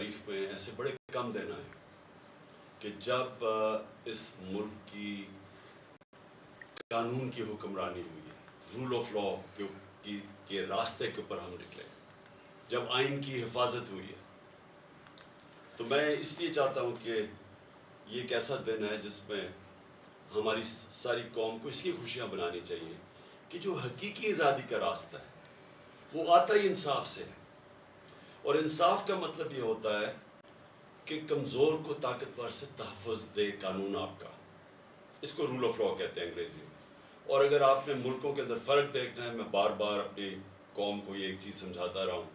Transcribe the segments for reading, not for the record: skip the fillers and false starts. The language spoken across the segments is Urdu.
تاریخ میں ایسے بڑے کم دن آئے کہ جب اس ملک کی قانون کی حکمرانی ہوئی ہے، رول آف لا کے راستے کے اوپر ہم نکلے، جب آئین کی حفاظت ہوئی ہے. تو میں اس لیے چاہتا ہوں کہ یہ ایک ایسا دن ہے جس میں ہماری ساری قوم کو اس لیے خوشیاں منانی چاہیے کہ جو حقیقی آزادی کا راستہ ہے وہ آتا ہی انصاف سے ہے. اور انصاف کا مطلب یہ ہوتا ہے کہ کمزور کو طاقتور سے تحفظ دے قانون آپ کا. اس کو رول آف لا کہتے ہیں انگریزی میں. اور اگر آپ نے ملکوں کے اندر فرق دیکھنا ہے، میں بار بار اپنی قوم کو یہ ایک چیز سمجھاتا رہا ہوں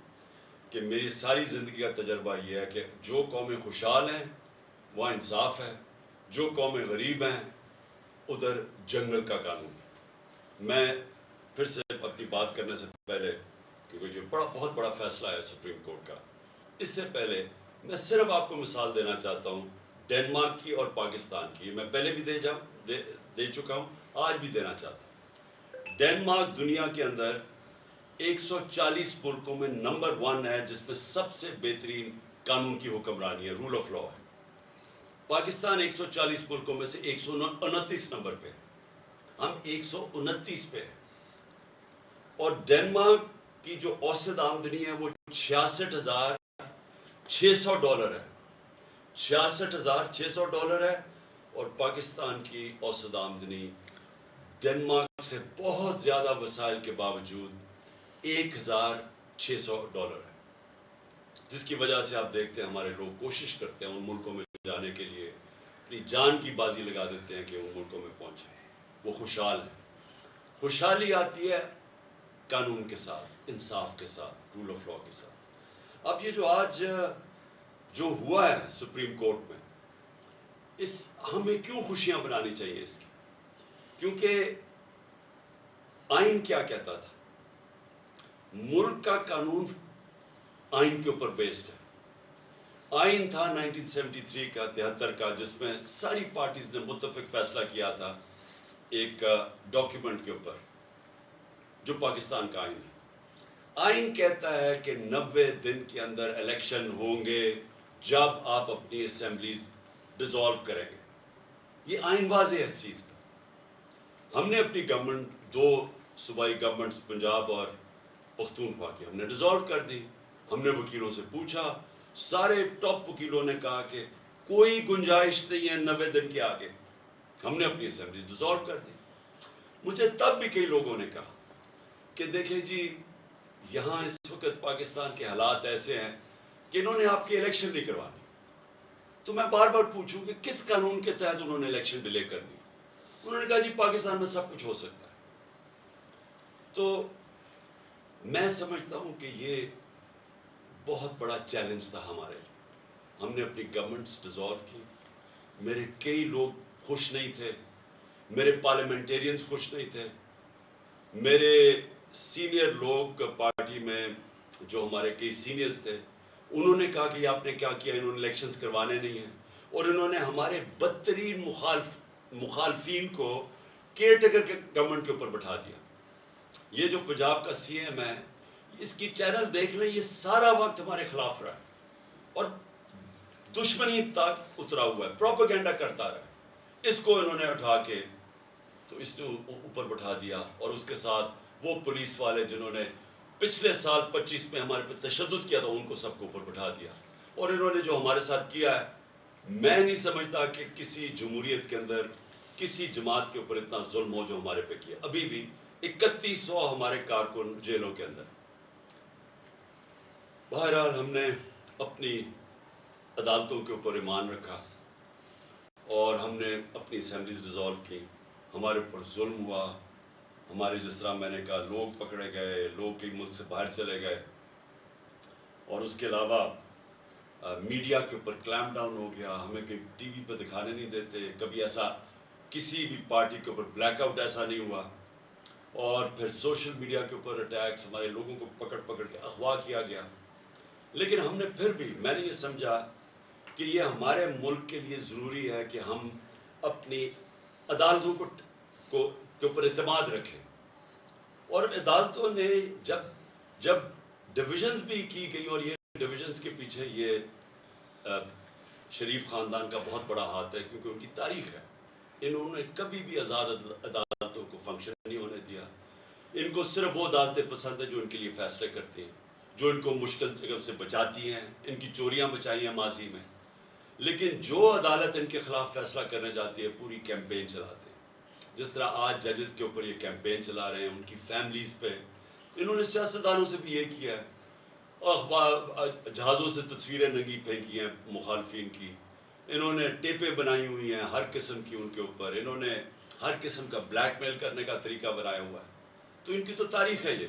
کہ میری ساری زندگی کا تجربہ یہ ہے کہ جو قومیں خوشحال ہیں وہاں انصاف ہے، جو قومیں غریب ہیں ادھر جنگل کا قانون ہے. میں پھر سے اپنی بات کرنے سے پہلے، کیونکہ جو بہت بڑا فیصلہ ہے سپریم کورٹ کا، اس سے پہلے میں صرف آپ کو مثال دینا چاہتا ہوں ڈنمارک کی اور پاکستان کی. میں پہلے بھی دے چکا ہوں، آج بھی دینا چاہتا ہوں. ڈنمارک دنیا کے اندر 140 ملکوں میں نمبر 1 ہے جس میں سب سے بہترین قانون کی حکمرانی ہے، رول آف لا ہے. پاکستان 140 ملکوں میں سے 129 نمبر پہ، ہم 129 پہ ہیں. اور ڈنمارک کی جو اوسط آمدنی ہے وہ $66,600 ہے. $66,600 ہے. اور پاکستان کی اوسط آمدنی ڈنمارک سے بہت زیادہ وسائل کے باوجود $1,600 ہے. جس کی وجہ سے آپ دیکھتے ہیں ہمارے لوگ کوشش کرتے ہیں ان ملکوں میں جانے کے لیے، اپنی جان کی بازی لگا دیتے ہیں کہ ان ملکوں میں پہنچیں. وہ خوشحال ہیں. خوشحالی آتی ہے قانون کے ساتھ، انصاف کے ساتھ، رول آف لا کے ساتھ. اب یہ جو آج جو ہوا ہے سپریم کورٹ میں، ہمیں کیوں خوشیاں منانی چاہیے اس کی؟ کیونکہ آئین کیا کہتا تھا؟ ملک کا قانون آئین کے اوپر بیسڈ ہے. آئین تھا 1973 کا، 73 کا، جس میں ساری پارٹیز نے متفق فیصلہ کیا تھا ایک ڈاکیومنٹ کے اوپر جو پاکستان کا آئین ہے. آئین کہتا ہے کہ 90 دن کے اندر الیکشن ہوں گے جب آپ اپنی اسمبلیز ڈیزالو کریں گے. یہ آئین واضح ہے اس چیز پہ. ہم نے اپنی گورنمنٹ، 2 صوبائی گورنمنٹس پنجاب اور پختونخوا کی ہم نے ڈیزالو کر دی. ہم نے وکیلوں سے پوچھا، سارے ٹاپ وکیلوں نے کہا کہ کوئی گنجائش نہیں ہے 90 دن کے آگے. ہم نے اپنی اسمبلیز ڈیزالو کر دی. مجھے تب بھی کئی لوگوں نے کہا کہ دیکھیں جی یہاں اس وقت پاکستان کے حالات ایسے ہیں کہ انہوں نے آپ کی الیکشن نہیں کروانی. تو میں بار بار پوچھوں کہ کس قانون کے تحت انہوں نے الیکشن ڈیلے کر دی؟ انہوں نے کہا جی پاکستان میں سب کچھ ہو سکتا ہے. تو میں سمجھتا ہوں کہ یہ بہت بڑا چیلنج تھا ہمارے لیے. ہم نے اپنی گورنمنٹس ڈیزالو کی. میرے کئی لوگ خوش نہیں تھے، میرے پارلیمنٹیرینز خوش نہیں تھے، میرے سینئر لوگ پارٹی میں جو ہمارے کئی سینئرز تھے انہوں نے کہا کہ یہ آپ نے کیا کیا، انہوں نے الیکشنز کروانے نہیں ہیں. اور انہوں نے ہمارے بدترین مخالفین کو کیئر ٹیکر کے گورنمنٹ کے اوپر بٹھا دیا. یہ جو پنجاب کا سی ایم ہے، اس کی چینل دیکھ لیں، یہ سارا وقت ہمارے خلاف رہا ہے اور دشمنی تک اترا ہوا ہے، پروپیگنڈا کرتا رہا. اس کو انہوں نے اٹھا کے تو اس نے اوپر بٹھا دیا. اور اس کے ساتھ وہ پولیس والے جنہوں نے پچھلے سال 25 میں ہمارے پہ تشدد کیا تھا ان کو سب کو اوپر بٹھا دیا. اور انہوں نے جو ہمارے ساتھ کیا ہے، میں نہیں سمجھتا کہ کسی جمہوریت کے اندر کسی جماعت کے اوپر اتنا ظلم ہو جو ہمارے پہ کیا. ابھی بھی 3100 ہمارے کارکن جیلوں کے اندر. بہرحال ہم نے اپنی عدالتوں کے اوپر ایمان رکھا اور ہم نے اپنی اسمبلیز ڈیزالو کی. ہمارے اوپر ظلم ہوا، ہمارے جس طرح میں نے کہا لوگ پکڑے گئے، لوگ کئی ملک سے باہر چلے گئے. اور اس کے علاوہ میڈیا کے اوپر کلیمپ ڈاؤن ہو گیا. ہمیں کہیں ٹی وی پہ دکھانے نہیں دیتے. کبھی ایسا کسی بھی پارٹی کے اوپر بلیک آؤٹ ایسا نہیں ہوا. اور پھر سوشل میڈیا کے اوپر اٹیکس، ہمارے لوگوں کو پکڑ پکڑ کے اغوا کیا گیا. لیکن ہم نے پھر بھی، میں نے یہ سمجھا کہ یہ ہمارے ملک کے لیے ضروری ہے کہ ہم اپنی عدالتوں کے اوپر اعتماد رکھیں. اور عدالتوں نے جب ڈویژنز بھی کی گئی، اور یہ ڈویژنز کے پیچھے یہ شریف خاندان کا بہت بڑا ہاتھ ہے، کیونکہ ان کی تاریخ ہے. انہوں نے کبھی بھی آزاد عدالتوں کو فنکشن نہیں ہونے دیا. ان کو صرف وہ عدالتیں پسند ہیں جو ان کے لیے فیصلے کرتی ہیں، جو ان کو مشکل جگہ سے بچاتی ہیں. ان کی چوریاں بچائی ہیں ماضی میں، لیکن جو عدالت ان کے خلاف فیصلہ کرنے جاتی ہے پوری کیمپین چلاتے ہیں. جس طرح آج ججز کے اوپر یہ کیمپین چلا رہے ہیں، ان کی فیملیز پہ. انہوں نے سیاستدانوں سے بھی یہ کیا ہے، جہازوں سے تصویریں ننگی پھینکی ہیں مخالفین کی. انہوں نے ٹیپیں بنائی ہوئی ہیں ہر قسم کی ان کے اوپر. انہوں نے ہر قسم کا بلیک میل کرنے کا طریقہ بنایا ہوا ہے. تو ان کی تو تاریخ ہے یہ.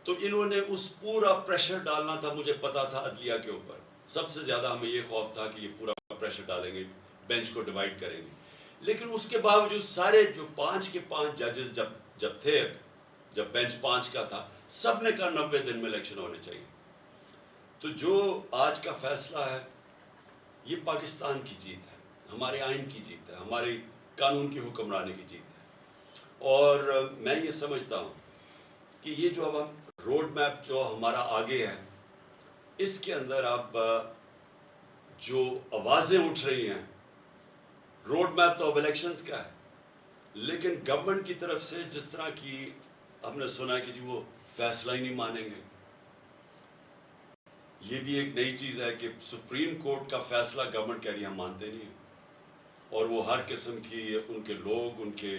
تو انہوں نے اس پورا پریشر ڈالنا تھا، مجھے پتا تھا عدلیہ کے اوپر. سب سے زیادہ ہمیں یہ خوف تھا کہ یہ پورا پریشر ڈالیں گے، بینچ کو ڈیوائڈ کریں گے. لیکن اس کے باوجود سارے جو 5 کے 5 ججز جب تھے، جب بینچ 5 کا تھا، سب نے کہا 90 دن میں الیکشن ہونے چاہیے. تو جو آج کا فیصلہ ہے یہ پاکستان کی جیت ہے، ہمارے آئین کی جیت ہے، ہماری قانون کی حکمرانی کی جیت ہے. اور میں یہ سمجھتا ہوں کہ یہ جو اب ہم روڈ میپ جو ہمارا آگے ہے، اس کے اندر اب جو آوازیں اٹھ رہی ہیں، روڈ میپ تو اب الیکشنز کا ہے، لیکن گورنمنٹ کی طرف سے جس طرح کی ہم نے سنا ہے کہ جی وہ فیصلہ ہی نہیں مانیں گے. یہ بھی ایک نئی چیز ہے کہ سپریم کورٹ کا فیصلہ گورنمنٹ کہہ رہی ہے ہم مانتے نہیں ہیں. اور وہ ہر قسم کی ان کے لوگ، ان کے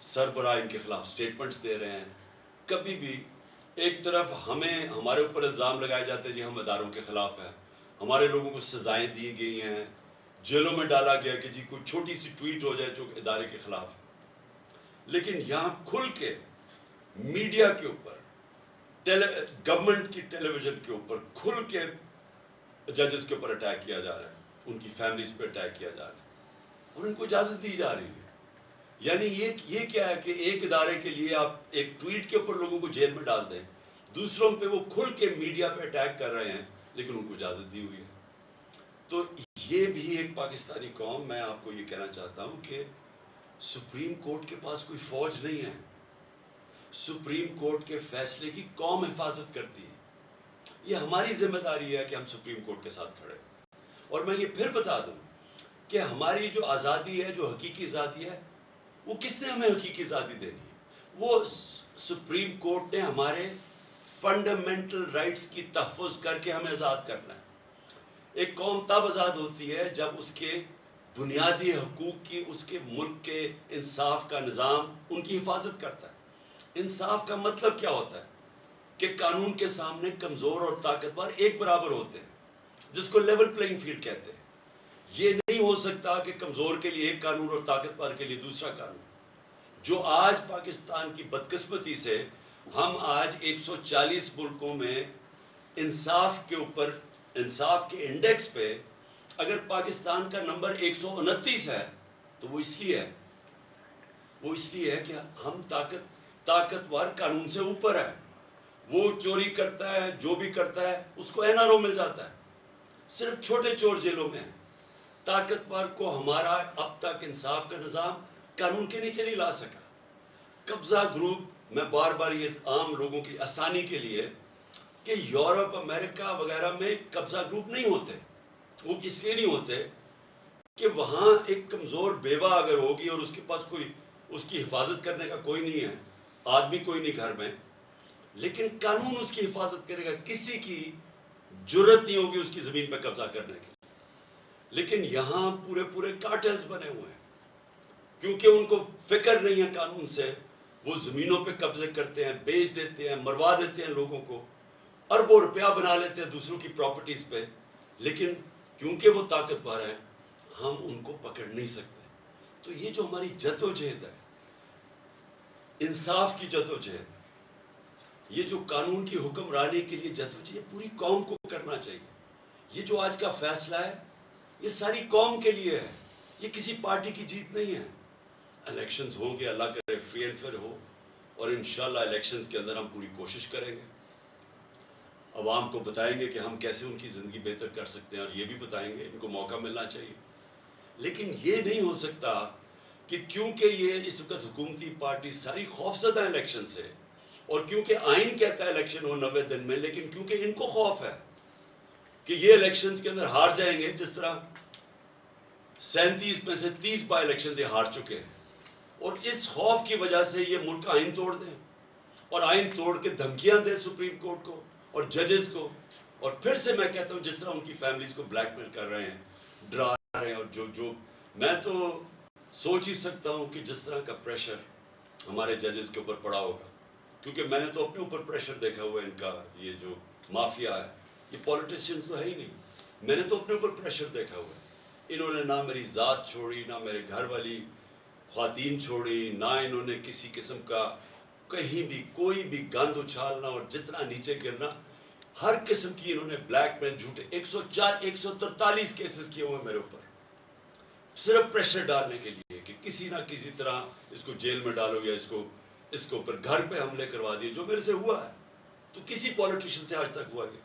سربراہ ان کے خلاف سٹیٹمنٹس دے رہے ہیں. کبھی بھی ایک طرف ہمارے اوپر الزام لگائے جاتے ہیں جی ہم اداروں کے خلاف ہیں، ہمارے لوگوں کو سزائیں دی گئی ہیں، جیلوں میں ڈالا گیا کہ جی کوئی چھوٹی سی ٹویٹ ہو جائے جو ادارے کے خلاف ہے. لیکن یہاں کھل کے میڈیا کے اوپر، گورنمنٹ کی ٹیلی ویژن کے اوپر کھل کے ججز کے اوپر اٹیک کیا جا رہا ہے، ان کی فیملیز پہ اٹیک کیا جا رہا ہے، اور ان کو اجازت دی جا رہی ہے. یعنی یہ کیا ہے کہ ایک ادارے کے لیے آپ ایک ٹویٹ کے اوپر لوگوں کو جیل میں ڈال دیں، دوسروں پہ وہ کھل کے میڈیا پہ اٹیک کر رہے ہیں، لیکن ان کو اجازت دی ہوئی ہے. تو یہ بھی ایک پاکستانی قوم، میں آپ کو یہ کہنا چاہتا ہوں کہ سپریم کورٹ کے پاس کوئی فوج نہیں ہے. سپریم کورٹ کے فیصلے کی قوم حفاظت کرتی ہے. یہ ہماری ذمہ داری ہے کہ ہم سپریم کورٹ کے ساتھ کھڑے. اور میں یہ پھر بتا دوں کہ ہماری جو آزادی ہے، جو حقیقی آزادی ہے، وہ کس نے ہمیں حقیقی آزادی دینی ہے؟ وہ سپریم کورٹ نے ہمارے فنڈامنٹل رائٹس کی تحفظ کر کے ہمیں آزاد کرنا ہے. ایک قوم تب آزاد ہوتی ہے جب اس کے بنیادی حقوق کی، اس کے ملک کے انصاف کا نظام ان کی حفاظت کرتا ہے. انصاف کا مطلب کیا ہوتا ہے؟ کہ قانون کے سامنے کمزور اور طاقتور ایک برابر ہوتے ہیں، جس کو لیول پلینگ فیلڈ کہتے ہیں. یہ نہیں ہو سکتا کہ کمزور کے لیے ایک قانون اور طاقتور کے لیے دوسرا قانون. جو آج پاکستان کی بدقسمتی سے ہم آج 140 ملکوں میں انصاف کے اوپر، انصاف کے انڈیکس پہ اگر پاکستان کا نمبر 129 ہے تو وہ اس لیے ہے کہ ہم طاقتور قانون سے اوپر ہے. وہ چوری کرتا ہے، جو بھی کرتا ہے اس کو این آر او مل جاتا ہے. صرف چھوٹے چور جیلوں میں ہیں. طاقتور کو ہمارا اب تک انصاف کا نظام قانون کے نیچے نہیں لا سکا. قبضہ گروپ، میں بار بار یہ عام لوگوں کی آسانی کے لیے کہ یورپ، امریکہ وغیرہ میں قبضہ گروپ نہیں ہوتے. وہ اس لیے نہیں ہوتے کہ وہاں ایک کمزور بیوہ اگر ہوگی اور اس کے پاس کوئی اس کی حفاظت کرنے کا کوئی نہیں ہے، آدمی کوئی نہیں گھر میں، لیکن قانون اس کی حفاظت کرے گا. کسی کی جرت نہیں ہوگی اس کی زمین پہ قبضہ کرنے کی. لیکن یہاں پورے کارٹلز بنے ہوئے ہیں، کیونکہ ان کو فکر نہیں ہے قانون سے. وہ زمینوں پہ قبضے کرتے ہیں، بیچ دیتے ہیں، مروا دیتے ہیں لوگوں کو، اربوں روپیہ بنا لیتے ہیں دوسروں کی پراپرٹیز پہ. لیکن کیونکہ وہ طاقتور ہیں ہم ان کو پکڑ نہیں سکتے. تو یہ جو ہماری جدوجہد ہے، انصاف کی جدوجہد، یہ جو قانون کی حکمرانی کے لیے جدوجہد پوری قوم کو کرنا چاہیے. یہ جو آج کا فیصلہ ہے یہ ساری قوم کے لیے ہے، یہ کسی پارٹی کی جیت نہیں ہے. الیکشنز ہوں گے، اللہ کرے فری اینڈ فیئر ہو، اور انشاءاللہ الیکشنز کے اندر ہم پوری کوشش کریں گے. عوام کو بتائیں گے کہ ہم کیسے ان کی زندگی بہتر کر سکتے ہیں، اور یہ بھی بتائیں گے ان کو موقع ملنا چاہیے. لیکن یہ نہیں ہو سکتا کہ کیونکہ یہ اس وقت حکومتی پارٹی ساری خوفزدہ ہے الیکشن سے، اور کیونکہ آئین کہتا ہے الیکشن ہو 90 دن میں، لیکن کیونکہ ان کو خوف ہے کہ یہ الیکشنز کے اندر ہار جائیں گے، جس طرح 37 میں سے 30 بائی الیکشن یہ ہار چکے ہیں، اور اس خوف کی وجہ سے یہ ملک کا آئین توڑ دیں اور آئین توڑ کے دھمکیاں دیں سپریم کورٹ کو اور ججز کو، اور پھر سے میں کہتا ہوں جس طرح ان کی فیملیز کو بلیک میل کر رہے ہیں، ڈرا رہے ہیں، اور جو میں تو سوچ ہی سکتا ہوں کہ جس طرح کا پریشر ہمارے ججز کے اوپر پڑا ہوگا، کیونکہ میں نے تو اپنے اوپر پریشر دیکھا ہوا ہے ان کا، یہ جو مافیا ہے، یہ پولیٹیشینز تو ہے ہی نہیں، میں نے تو اپنے اوپر پریشر دیکھا ہوا ہے۔ انہوں نے نہ میری ذات چھوڑی، نہ میرے گھر والی خواتین چھوڑی، نہ انہوں نے کسی قسم کا کہیں بھی کوئی بھی گند اچھالنا اور جتنا نیچے گرنا، ہر قسم کی انہوں نے بلیک میل، جھوٹے 143 کیسز کیے ہوئے میرے اوپر، صرف پریشر ڈالنے کے لیے کہ کسی نہ کسی طرح اس کو جیل میں ڈالو یا اس کو اوپر گھر پہ حملے کروا دیے، جو میرے سے ہوا ہے تو کسی پولیٹیشین سے آج تک ہوا گیا؟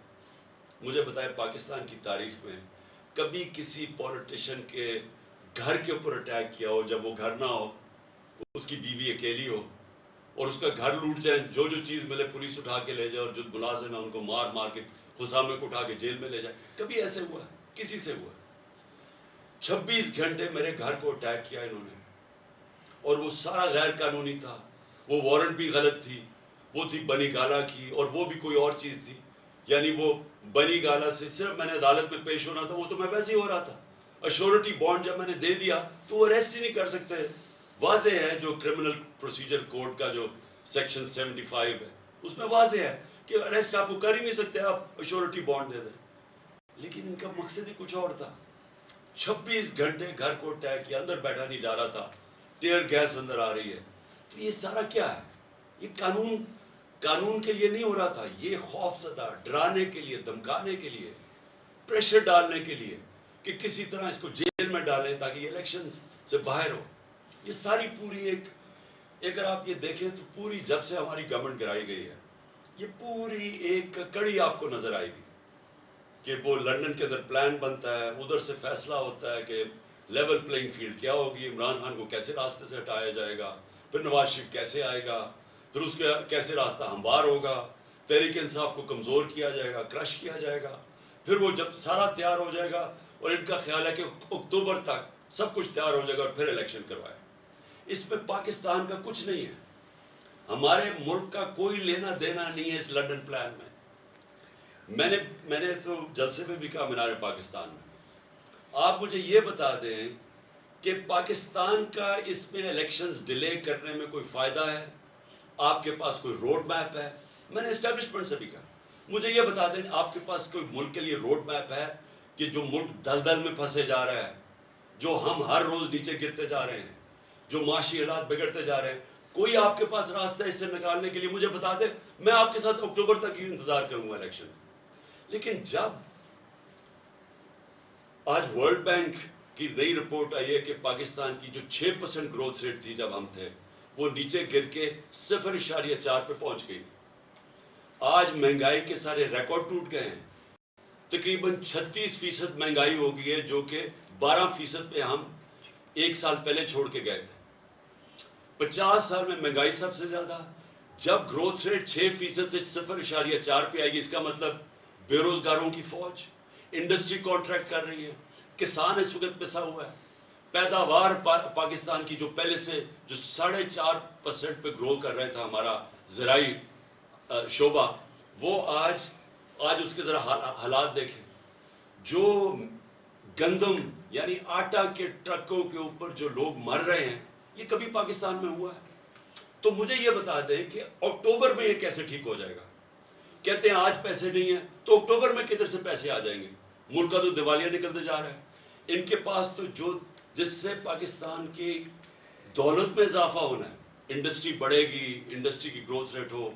مجھے بتائے پاکستان کی تاریخ میں کبھی کسی پولیٹیشین کے گھر کے اوپر اٹیک کیا ہو جب وہ گھر نہ ہو، اس کی بیوی اکیلی ہو اور اس کا گھر لوٹ جائے، جو چیز ملے پولیس اٹھا کے لے جائے اور جو ملازم ہیں ان کو مار مار کے خسامے کو اٹھا کے جیل میں لے جائے؟ کبھی ایسے ہوا ہے؟ کسی سے ہوا ہے؟ 26 گھنٹے میرے گھر کو اٹیک کیا انہوں نے، اور وہ سارا غیر قانونی تھا، وہ وارنٹ بھی غلط تھی، وہ تھی بنی گالا کی، اور وہ بھی کوئی اور چیز تھی، یعنی وہ بنی گالا سے صرف میں نے عدالت میں پیش ہونا تھا، وہ تو میں ویسے ہی ہو رہا تھا، ایشورٹی بانڈ جب میں نے دے دیا تو وہ اریسٹ ہی نہیں کر سکتے۔ واضح ہے جو کرمنل پروسیجر کوڈ کا جو سیکشن 75 ہے اس میں واضح ہے کہ اریسٹ آپ کو کر ہی نہیں سکتے، آپ ایشورٹی بانڈ دے دیں، لیکن ان کا مقصد ہی کچھ اور تھا۔ 26 گھنٹے گھر کو اٹیک کیا، اندر بیٹھا نہیں جا رہا تھا، ٹیئر گیس اندر آ رہی ہے، تو یہ سارا کیا ہے؟ یہ قانون کے لیے نہیں ہو رہا تھا، یہ خوف زدہ، ڈرانے کے لیے، دھمکانے کے لیے، پریشر ڈالنے کے لیے کہ کسی طرح اس کو جیل میں ڈالیں تاکہ یہ الیکشن سے باہر ہو۔ یہ ساری پوری اگر آپ یہ دیکھیں تو پوری جب سے ہماری گورنمنٹ گرائی گئی ہے، یہ پوری ایک کڑی آپ کو نظر آئے گی کہ وہ لندن کے اندر پلان بنتا ہے، ادھر سے فیصلہ ہوتا ہے کہ لیول پلینگ فیلڈ کیا ہوگی، عمران خان کو کیسے راستے سے ہٹایا جائے گا، پھر نواز شریف کیسے آئے گا، پھر اس کا کیسے راستہ ہموار ہوگا، تحریک انصاف کو کمزور کیا جائے گا، کرش کیا جائے گا، پھر وہ جب سارا تیار ہو جائے گا اور ان کا خیال ہے کہ اکتوبر تک سب کچھ تیار ہو جائے گا اور پھر الیکشن کروائے۔ اس میں پاکستان کا کچھ نہیں ہے، ہمارے ملک کا کوئی لینا دینا نہیں ہے اس لنڈن پلان میں۔ میں نے تو جلسے میں بھی کہا مینار پاکستان میں، آپ مجھے یہ بتا دیں کہ پاکستان کا اس میں الیکشنز ڈیلے کرنے میں کوئی فائدہ ہے؟ آپ کے پاس کوئی روڈ میپ ہے؟ میں نے اسٹیبلشمنٹ سے بھی کہا، مجھے یہ بتا دیں آپ کے پاس کوئی ملک کے لیے روڈ میپ ہے کہ جو ملک دلدل میں پھنسے جا رہا ہے، جو ہم ہر روز نیچے گرتے جا رہے ہیں، جو معاشی حالات بگڑتے جا رہے ہیں، کوئی آپ کے پاس راستہ اس سے نکالنے کے لیے مجھے بتا دیں، میں آپ کے ساتھ اکتوبر تک ہی انتظار کروں گا الیکشن۔ لیکن جب آج ورلڈ بینک کی نئی رپورٹ آئی ہے کہ پاکستان کی جو 6% گروتھ ریٹ تھی جب ہم تھے، وہ نیچے گر کے 0.4 پہ پہنچ گئی۔ آج مہنگائی کے سارے ریکارڈ ٹوٹ گئے ہیں، تقریباً 36% مہنگائی ہو گئی ہے، جو کہ 12% پہ ہم 1 سال پہلے چھوڑ کے گئے تھے۔ 50 سال میں مہنگائی سب سے زیادہ، جب گروتھ ریٹ 6% سے 0.4 پہ آئے گی، اس کا مطلب بے روزگاروں کی فوج، انڈسٹری کانٹریکٹ کر رہی ہے، کسان اس وقت پسا ہوا ہے، پیداوار پاکستان کی جو پہلے سے جو 4.5% پہ گرو کر رہا تھا ہمارا زرعی شعبہ، وہ آج اس کے ذرا حالات دیکھیں، جو گندم یعنی آٹا کے ٹرکوں کے اوپر جو لوگ مر رہے ہیں، یہ کبھی پاکستان میں ہوا ہے؟ تو مجھے یہ بتا دیں کہ اکتوبر میں یہ کیسے ٹھیک ہو جائے گا؟ کہتے ہیں آج پیسے نہیں ہیں تو اکتوبر میں کدھر سے پیسے آ جائیں گے؟ ملک کا تو دیوالیہ نکلتے جا رہا ہے، ان کے پاس تو جس سے پاکستان کی دولت میں اضافہ ہونا ہے، انڈسٹری بڑھے گی، انڈسٹری کی گروتھ ریٹ ہو،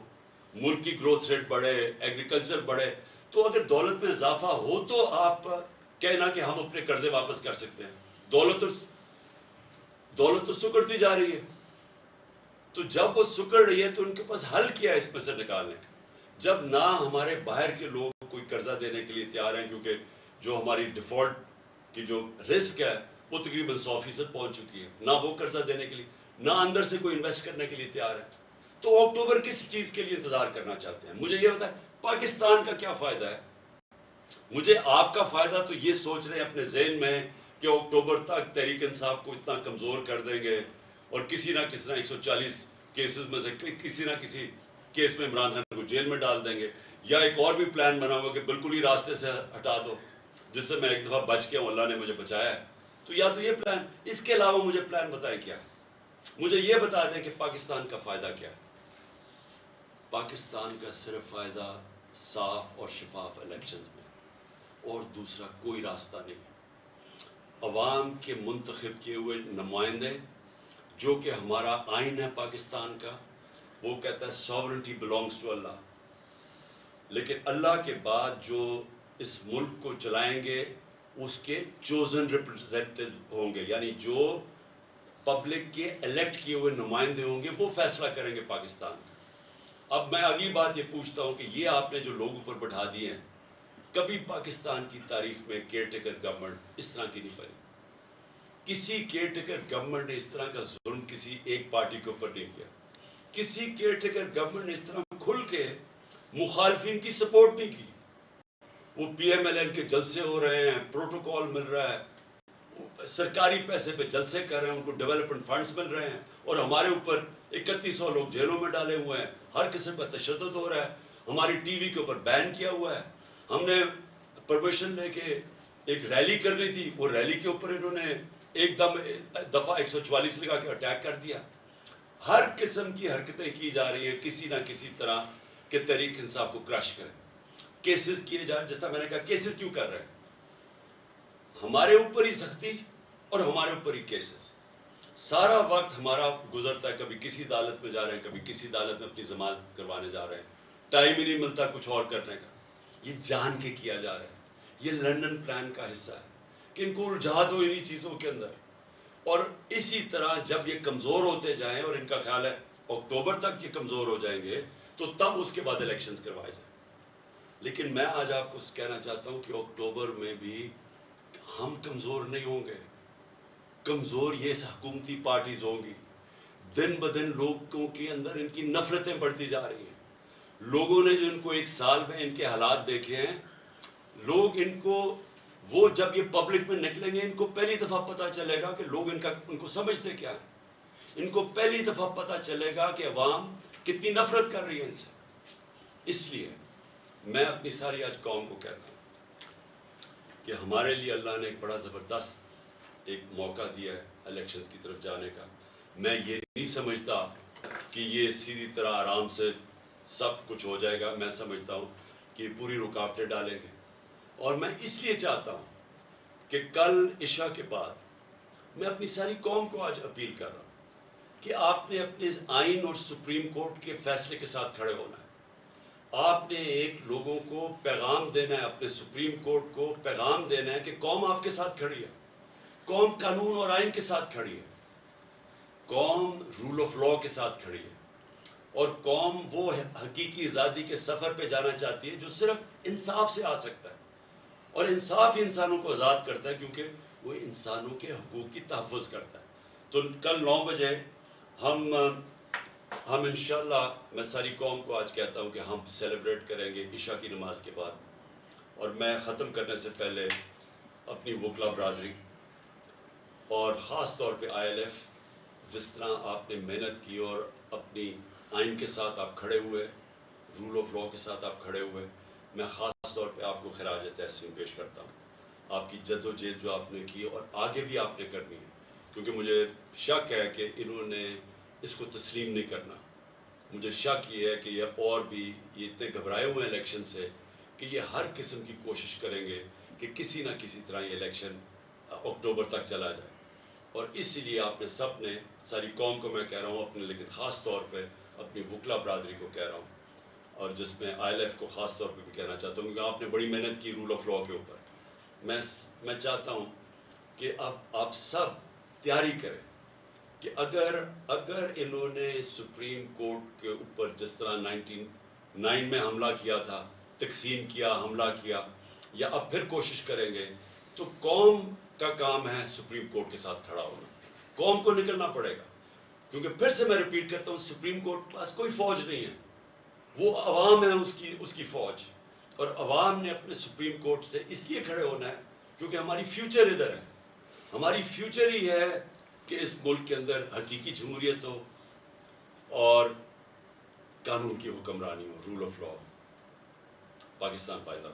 ملک کی گروتھ ریٹ بڑھے، ایگریکلچر بڑھے، تو اگر دولت میں اضافہ ہو تو آپ کہنا کہ ہم اپنے قرضے واپس کر سکتے ہیں۔ دولت تو سکڑتی جا رہی ہے، تو جب وہ سکڑ رہی ہے تو ان کے پاس حل کیا ہے اس میں سے نکالنے کا؟ جب نہ ہمارے باہر کے لوگ کوئی قرضہ دینے کے لیے تیار ہیں، کیونکہ جو ہماری ڈیفالٹ کی جو رسک ہے وہ تقریباً 100% پہنچ چکی ہے، نہ وہ قرضہ دینے کے لیے، نہ اندر سے کوئی انویسٹ کرنے کے لیے تیار ہے، تو اکتوبر کس چیز کے لیے انتظار کرنا چاہتے ہیں؟ مجھے یہ بتائیں پاکستان کا کیا فائدہ ہے؟ مجھے آپ کا فائدہ تو یہ سوچ رہے ہیں اپنے ذہن میں کہ اکتوبر تک تحریک انصاف کو اتنا کمزور کر دیں گے اور کسی نہ کسی طرح 140 کیسز میں سے کسی نہ کسی کیس میں عمران خان کو جیل میں ڈال دیں گے، یا ایک اور بھی پلان بنا ہوا کہ بالکل ہی راستے سے ہٹا دو، جس سے میں ایک دفعہ بچ گیا ہوں، اللہ نے مجھے بچایا ہے۔ تو یا تو یہ پلان، اس کے علاوہ مجھے پلان بتائیں کیا، مجھے یہ بتا دیں کہ پاکستان کا فائدہ کیا ہے۔ پاکستان کا صرف فائدہ صاف اور شفاف الیکشنز میں، اور دوسرا کوئی راستہ نہیں۔ عوام کے منتخب کیے ہوئے نمائندے، جو کہ ہمارا آئین ہے پاکستان کا، وہ کہتا ہے ساورنٹی بلانگس ٹو اللہ، لیکن اللہ کے بعد جو اس ملک کو چلائیں گے اس کے چوزن ریپرزینٹیو ہوں گے، یعنی جو پبلک کے الیکٹ کیے ہوئے نمائندے ہوں گے، وہ فیصلہ کریں گے پاکستان کا۔ اب میں اگلی بات یہ پوچھتا ہوں کہ یہ آپ نے جو لوگ اوپر بٹھا دیے ہیں، کبھی پاکستان کی تاریخ میں کیئر ٹیکر گورنمنٹ اس طرح کی نہیں بنی۔ کسی کیئر ٹیکر گورنمنٹ نے اس طرح کا ظلم کسی ایک پارٹی کے اوپر نہیں کیا۔ کسی کیئر ٹیکر گورنمنٹ نے اس طرح کھل کے مخالفین کی سپورٹ نہیں کی۔ وہ پی ایم ایل این کے جلسے ہو رہے ہیں، پروٹوکول مل رہا ہے، سرکاری پیسے پہ جلسے کر رہے ہیں، ان کو ڈیولپمنٹ فنڈز مل رہے ہیں، اور ہمارے اوپر 3100 لوگ جیلوں میں ڈالے ہوئے ہیں، ہر قسم کا تشدد ہو رہا ہے، ہماری ٹی وی کے اوپر بین کیا ہوا ہے۔ ہم نے پرمیشن لے کے ایک ریلی کرنی تھی، وہ ریلی کے اوپر انہوں نے ایک دم دفعہ 144 لگا کے اٹیک کر دیا۔ ہر قسم کی حرکتیں کی جا رہی ہیں کسی نہ کسی طرح کہ تحریک انصاف کو کرش کریں۔ کیسز کیے جا رہے ہیں، جیسا میں نے کہا کیسز کیوں کر رہے ہیں؟ ہمارے اوپر ہی سختی اور ہمارے اوپر ہی کیسز، سارا وقت ہمارا گزرتا ہے، کبھی کسی عدالت میں جا رہے ہیں، کبھی کسی عدالت میں اپنی ضمانت کروانے جا رہے ہیں، ٹائم ہی نہیں ملتا کچھ اور کرنے کا۔ یہ جان کے کیا جا رہا ہے، یہ لندن پلان کا حصہ ہے کہ ان کو الجھا دو انہی چیزوں کے اندر، اور اسی طرح جب یہ کمزور ہوتے جائیں، اور ان کا خیال ہے اکتوبر تک یہ کمزور ہو جائیں گے، تو تب اس کے بعد الیکشنز کروائے جائیں۔ لیکن میں آج آپ کو کہنا چاہتا ہوں کہ اکتوبر میں بھی ہم کمزور نہیں ہوں گے، کمزور یہ حکومتی پارٹیز ہوں گی۔ دن بدن لوگوں کے اندر ان کی نفرتیں بڑھتی جا رہی ہیں۔ لوگوں نے جو ان کو ایک سال میں ان کے حالات دیکھے ہیں، لوگ ان کو، وہ جب یہ پبلک میں نکلیں گے، ان کو پہلی دفعہ پتا چلے گا کہ لوگ ان کو سمجھتے کیا ہیں۔ ان کو پہلی دفعہ پتا چلے گا کہ عوام کتنی نفرت کر رہی ہے ان سے۔ اس لیے میں اپنی ساری آج قوم کو کہتا ہوں کہ ہمارے لیے اللہ نے ایک بڑا زبردست ایک موقع دیا ہے الیکشنز کی طرف جانے کا۔ میں یہ نہیں سمجھتا کہ یہ سیدھی طرح آرام سے سب کچھ ہو جائے گا، میں سمجھتا ہوں کہ پوری رکاوٹیں ڈالیں گے، اور میں اس لیے چاہتا ہوں کہ کل عشاء کے بعد میں اپنی ساری قوم کو آج اپیل کر رہا ہوں کہ آپ نے اپنے آئین اور سپریم کورٹ کے فیصلے کے ساتھ کھڑے ہونا ہے۔ آپ نے ایک لوگوں کو پیغام دینا ہے، اپنے سپریم کورٹ کو پیغام دینا ہے کہ قوم آپ کے ساتھ کھڑی ہے، قوم قانون اور آئین کے ساتھ کھڑی ہے، قوم رول آف لا کے ساتھ کھڑی ہے، اور قوم وہ حقیقی آزادی کے سفر پہ جانا چاہتی ہے جو صرف انصاف سے آ سکتا ہے، اور انصاف ہی انسانوں کو آزاد کرتا ہے، کیونکہ وہ انسانوں کے حقوق کی تحفظ کرتا ہے۔ تو کل 9 بجے ہم انشاءاللہ، میں ساری قوم کو آج کہتا ہوں کہ ہم سیلیبریٹ کریں گے عشاء کی نماز کے بعد۔ اور میں ختم کرنے سے پہلے اپنی وکلا برادری اور خاص طور پہ آئی ایل ایف، جس طرح آپ نے محنت کی اور اپنی آئین کے ساتھ آپ کھڑے ہوئے، رول آف لا کے ساتھ آپ کھڑے ہوئے، میں خاص طور پہ آپ کو خراج تحسین پیش کرتا ہوں۔ آپ کی جد و جہد جو آپ نے کی اور آگے بھی آپ نے کرنی ہے، کیونکہ مجھے شک ہے کہ انہوں نے اس کو تسلیم نہیں کرنا۔ مجھے شک یہ ہے کہ یہ اور بھی یہ اتنے گھبرائے ہوئے ہیں الیکشن سے کہ یہ ہر قسم کی کوشش کریں گے کہ کسی نہ کسی طرح یہ الیکشن اکتوبر تک چلا جائے۔ اور اسی لیے آپ نے سب نے، ساری قوم کو میں کہہ رہا ہوں اپنے، لیکن خاص طور پہ اپنی وکلا برادری کو کہہ رہا ہوں، اور جس میں آئی ایل ایف کو خاص طور پہ بھی کہنا چاہتا ہوں، کیونکہ آپ نے بڑی محنت کی رول آف لا کے اوپر۔ میں چاہتا ہوں کہ اب آپ سب تیاری کریں کہ اگر انہوں نے سپریم کورٹ کے اوپر جس طرح 1999 میں حملہ کیا تھا، تقسیم کیا، حملہ کیا، یا اب پھر کوشش کریں گے، تو قوم کا کام ہے سپریم کورٹ کے ساتھ کھڑا ہونا۔ قوم کو نکلنا پڑے گا، کیونکہ پھر سے میں ریپیٹ کرتا ہوں، سپریم کورٹ کے پاس کوئی فوج نہیں ہے، وہ عوام ہے اس کی فوج۔ اور عوام نے اپنے سپریم کورٹ سے اس لیے کھڑے ہونا ہے کیونکہ ہماری فیوچر ادھر ہے. ہماری فیوچر ہی ہے کہ اس ملک کے اندر حقیقی جمہوریت ہو اور قانون کی حکمرانی ہو, رول آف لا. پاکستان پائیدار.